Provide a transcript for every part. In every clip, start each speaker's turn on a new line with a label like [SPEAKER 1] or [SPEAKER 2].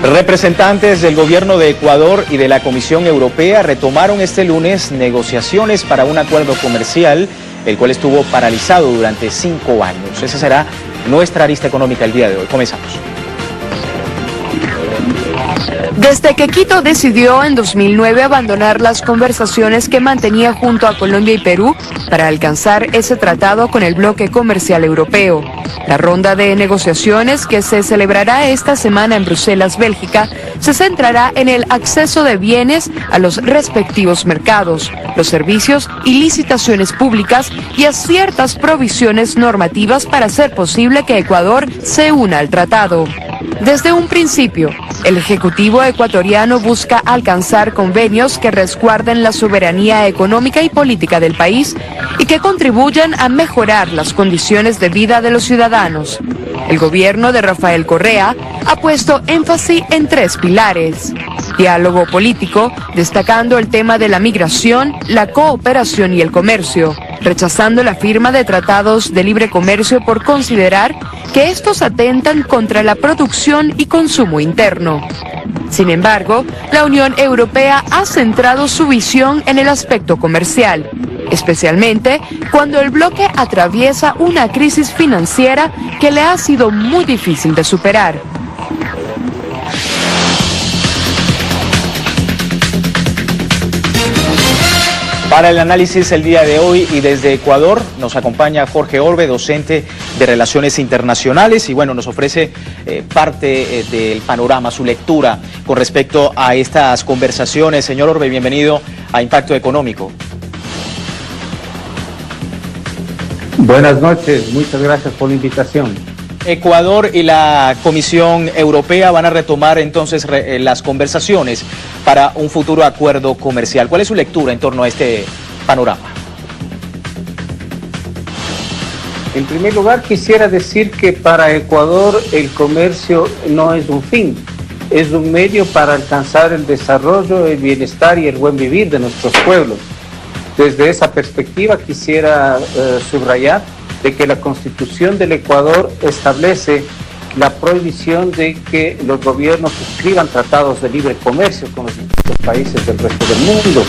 [SPEAKER 1] Representantes del gobierno de Ecuador y de la Comisión Europea retomaron este lunes negociaciones para un acuerdo comercial, el cual estuvo paralizado durante 5 años. Esa será nuestra arista económica el día de hoy. Comenzamos.
[SPEAKER 2] Desde que Quito decidió en 2009 abandonar las conversaciones que mantenía junto a Colombia y Perú para alcanzar ese tratado con el bloque comercial europeo. La ronda de negociaciones que se celebrará esta semana en Bruselas, Bélgica, se centrará en el acceso de bienes a los respectivos mercados, los servicios y licitaciones públicas y a ciertas provisiones normativas para hacer posible que Ecuador se una al tratado. Desde un principio, el Ejecutivo ecuatoriano busca alcanzar convenios que resguarden la soberanía económica y política del país y que contribuyan a mejorar las condiciones de vida de los ciudadanos. El gobierno de Rafael Correa ha puesto énfasis en 3 pilares: diálogo político, destacando el tema de la migración, la cooperación y el comercio, rechazando la firma de tratados de libre comercio por considerar que estos atentan contra la producción y consumo interno. Sin embargo, la Unión Europea ha centrado su visión en el aspecto comercial, especialmente cuando el bloque atraviesa una crisis financiera que le ha sido muy difícil de superar.
[SPEAKER 1] Para el análisis el día de hoy y desde Ecuador nos acompaña Jorge Orbe, docente de Relaciones Internacionales, y bueno, nos ofrece parte del panorama, su lectura con respecto a estas conversaciones. Señor Orbe, bienvenido a Impacto Económico.
[SPEAKER 3] Buenas noches, muchas gracias por la invitación.
[SPEAKER 1] Ecuador y la Comisión Europea van a retomar entonces las conversaciones para un futuro acuerdo comercial. ¿Cuál es su lectura en torno a este panorama?
[SPEAKER 3] En primer lugar, quisiera decir que para Ecuador el comercio no es un fin, es un medio para alcanzar el desarrollo, el bienestar y el buen vivir de nuestros pueblos. Desde esa perspectiva quisiera subrayar de que la Constitución del Ecuador establece la prohibición de que los gobiernos suscriban tratados de libre comercio con los países del resto del mundo.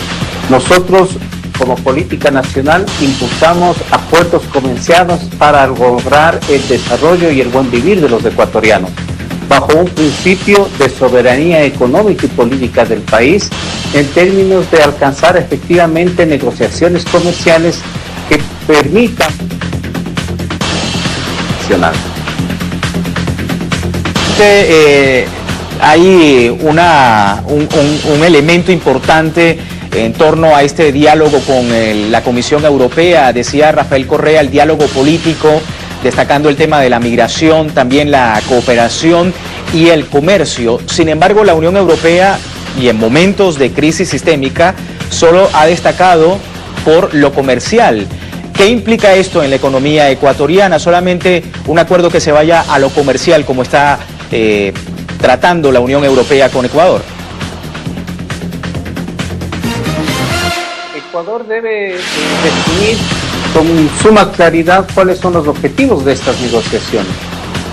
[SPEAKER 3] Nosotros, como política nacional, impulsamos acuerdos comerciales para lograr el desarrollo y el buen vivir de los ecuatorianos, bajo un principio de soberanía económica y política del país, en términos de alcanzar efectivamente negociaciones comerciales que permitan
[SPEAKER 1] hay un elemento importante en torno a este diálogo con la Comisión Europea. Decía Rafael Correa, el diálogo político, destacando el tema de la migración, también la cooperación y el comercio. Sin embargo, la Unión Europea, y en momentos de crisis sistémica, solo ha destacado por lo comercial. ¿Qué implica esto en la economía ecuatoriana? ¿Solamente un acuerdo que se vaya a lo comercial como está tratando la Unión Europea con Ecuador?
[SPEAKER 3] Ecuador debe definir con suma claridad cuáles son los objetivos de estas negociaciones.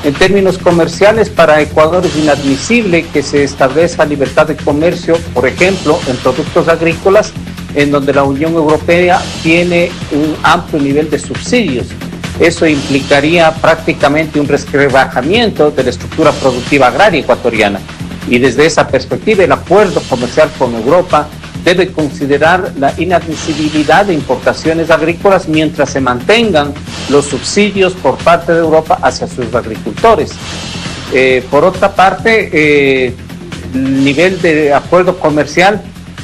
[SPEAKER 3] En términos comerciales, para Ecuador es inadmisible que se establezca libertad de comercio, por ejemplo, en productos agrícolas, en donde la Unión Europea tiene un amplio nivel de subsidios. Eso implicaría prácticamente un rebajamiento de la estructura productiva agraria ecuatoriana. Y desde esa perspectiva, el acuerdo comercial con Europa debe considerar la inadmisibilidad de importaciones agrícolas mientras se mantengan los subsidios por parte de Europa hacia sus agricultores. Por otra parte, el nivel de acuerdo comercial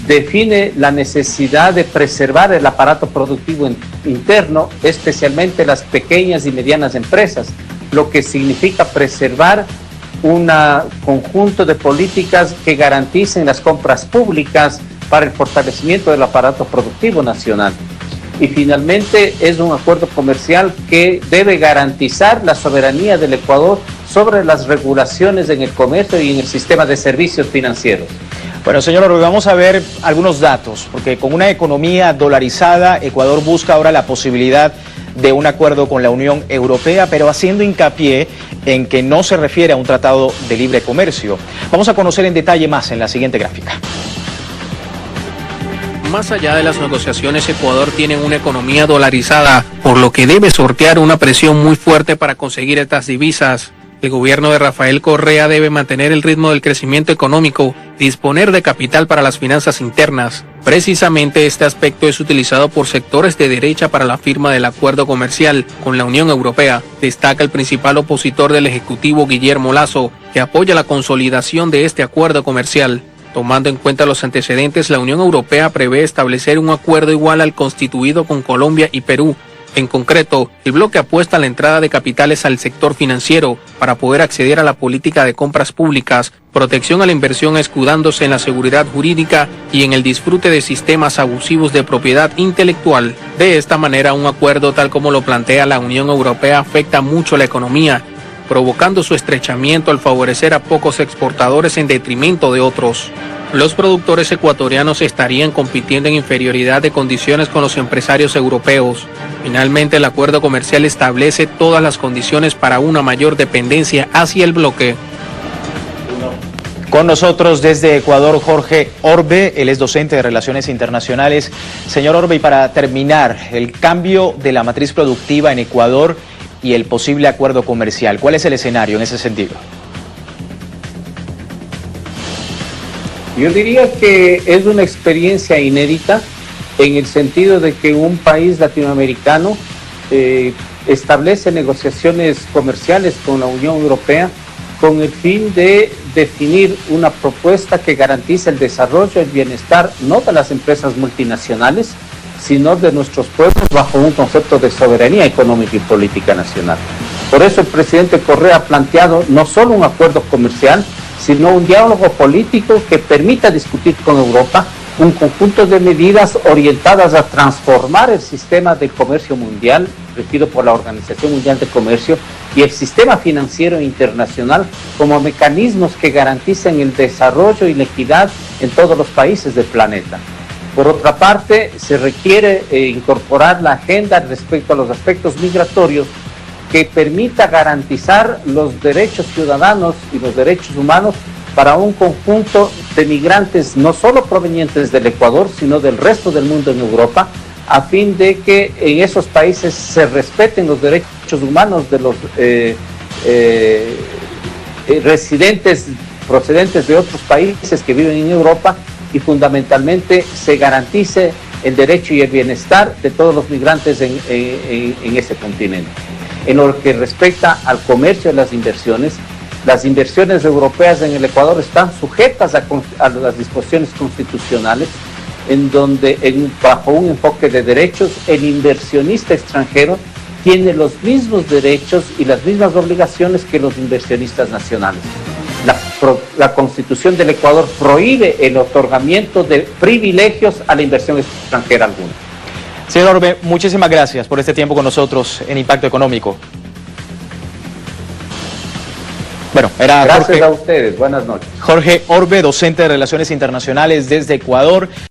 [SPEAKER 3] define la necesidad de preservar el aparato productivo interno, especialmente las pequeñas y medianas empresas, lo que significa preservar un conjunto de políticas que garanticen las compras públicas para el fortalecimiento del aparato productivo nacional. Y finalmente es un acuerdo comercial que debe garantizar la soberanía del Ecuador sobre las regulaciones en el comercio y en el sistema de servicios financieros.
[SPEAKER 1] Bueno, señor Orbe, vamos a ver algunos datos, porque con una economía dolarizada, Ecuador busca ahora la posibilidad de un acuerdo con la Unión Europea, pero haciendo hincapié en que no se refiere a un tratado de libre comercio. Vamos a conocer en detalle más en la siguiente gráfica.
[SPEAKER 4] Más allá de las negociaciones, Ecuador tiene una economía dolarizada, por lo que debe sortear una presión muy fuerte para conseguir estas divisas. El gobierno de Rafael Correa debe mantener el ritmo del crecimiento económico, disponer de capital para las finanzas internas. Precisamente este aspecto es utilizado por sectores de derecha para la firma del acuerdo comercial con la Unión Europea, destaca el principal opositor del Ejecutivo, Guillermo Lasso, que apoya la consolidación de este acuerdo comercial. Tomando en cuenta los antecedentes, la Unión Europea prevé establecer un acuerdo igual al constituido con Colombia y Perú. En concreto, el bloque apuesta a la entrada de capitales al sector financiero para poder acceder a la política de compras públicas, protección a la inversión escudándose en la seguridad jurídica y en el disfrute de sistemas abusivos de propiedad intelectual. De esta manera, un acuerdo tal como lo plantea la Unión Europea afecta mucho la economía, provocando su estrechamiento al favorecer a pocos exportadores en detrimento de otros. Los productores ecuatorianos estarían compitiendo en inferioridad de condiciones con los empresarios europeos. Finalmente, el acuerdo comercial establece todas las condiciones para una mayor dependencia hacia el bloque.
[SPEAKER 1] Con nosotros desde Ecuador, Jorge Orbe, él es docente de Relaciones Internacionales. Señor Orbe, y para terminar, el cambio de la matriz productiva en Ecuador y el posible acuerdo comercial, ¿cuál es el escenario en ese sentido?
[SPEAKER 3] Yo diría que es una experiencia inédita en el sentido de que un país latinoamericano establece negociaciones comerciales con la Unión Europea con el fin de definir una propuesta que garantice el desarrollo y el bienestar no de las empresas multinacionales, sino de nuestros pueblos bajo un concepto de soberanía económica y política nacional. Por eso el presidente Correa ha planteado no solo un acuerdo comercial, sino un diálogo político que permita discutir con Europa un conjunto de medidas orientadas a transformar el sistema de comercio mundial, regido por la Organización Mundial de Comercio, y el sistema financiero internacional como mecanismos que garanticen el desarrollo y la equidad en todos los países del planeta. Por otra parte, se requiere incorporar la agenda respecto a los aspectos migratorios que permita garantizar los derechos ciudadanos y los derechos humanos para un conjunto de migrantes no solo provenientes del Ecuador, sino del resto del mundo en Europa, a fin de que en esos países se respeten los derechos humanos de los residentes procedentes de otros países que viven en Europa y fundamentalmente se garantice el derecho y el bienestar de todos los migrantes en ese continente. En lo que respecta al comercio y las inversiones europeas en el Ecuador están sujetas a las disposiciones constitucionales, en donde bajo un enfoque de derechos, el inversionista extranjero tiene los mismos derechos y las mismas obligaciones que los inversionistas nacionales. La Constitución del Ecuador prohíbe el otorgamiento de privilegios a la inversión extranjera alguna.
[SPEAKER 1] Señor Orbe, muchísimas gracias por este tiempo con nosotros en Impacto Económico. Bueno, era
[SPEAKER 3] Gracias a ustedes, buenas noches.
[SPEAKER 1] Jorge Orbe, docente de Relaciones Internacionales desde Ecuador.